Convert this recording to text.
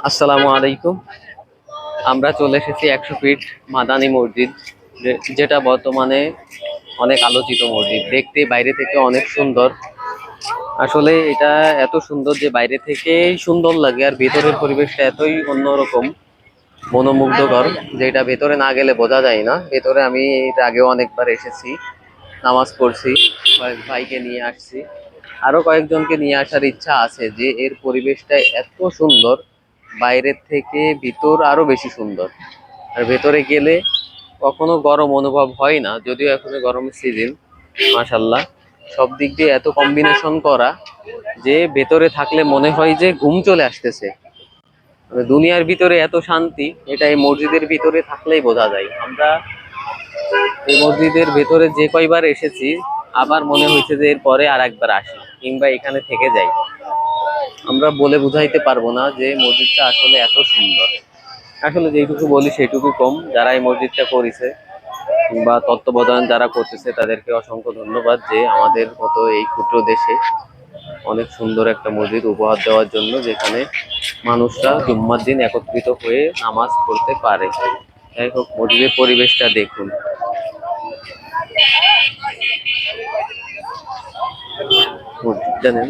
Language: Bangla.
আসসালামু আলাইকুম। আমরা চলে এসেছি 100 ফিট মাদানী মসজিদ, যেটা বর্তমানে অনেক আলোচিত মসজিদ। দেখতে বাইরে থেকে অনেক সুন্দর। আসলে এটা এত সুন্দর যে বাইরে থেকেই সুন্দর লাগে, আর ভেতরের পরিবেশটা এতই অন্যরকম, মনোমুগ্ধকর, যেটা ভেতরে না গেলে বোঝা যায় না। ভেতরে আমি এর আগেও অনেকবার এসেছি, নামাজ পড়ছি, কয়েক ভাইকে নিয়ে আসছি, আরো কয়েকজনকে নিয়ে আসার ইচ্ছা আছে। যে এর পরিবেশটা এত সুন্দর, বাইরের থেকে ভিতর আরো বেশি সুন্দর। আর ভেতরে গেলে কখনো গরম অনুভব হয় না, যদিও এখন গরমের সিজন। মাশাল্লাহ, সব দিক দিয়ে এত কম্বিনেশন করা যে ভেতরে থাকলে মনে হয় যে ঘুম চলে আসতেছে। মানে দুনিয়ার ভিতরে এত শান্তি, এটা এই মসজিদের ভিতরে থাকলেই বোঝা যায়। আমরা এই মসজিদের ভেতরে যে কয়বার এসেছি, আবার মনে হয়েছে যে এরপরে আর একবার আসি, কিংবা এখানে থেকে যাই। আমরা বলে বুঝাইতে পারবো না যে মসজিদটা আসলে এত সুন্দর। আসলে যেটুকু বলি সেটুকু কম। যারা এই মসজিদটা করেছে বা তত্ত্বাবধান যারা করতেছে, তাদেরকে অসংখ্য ধন্যবাদ, যে আমাদের মতো এই ক্ষুদ্র দেশে অনেক সুন্দর একটা মসজিদ উপহার দেওয়ার জন্য, যেখানে মানুষরা জুম্মার দিন একত্রিত হয়ে নামাজ পড়তে পারে। যাই হোক, মসজিদের পরিবেশটা দেখুন। মসজিদটা নেন।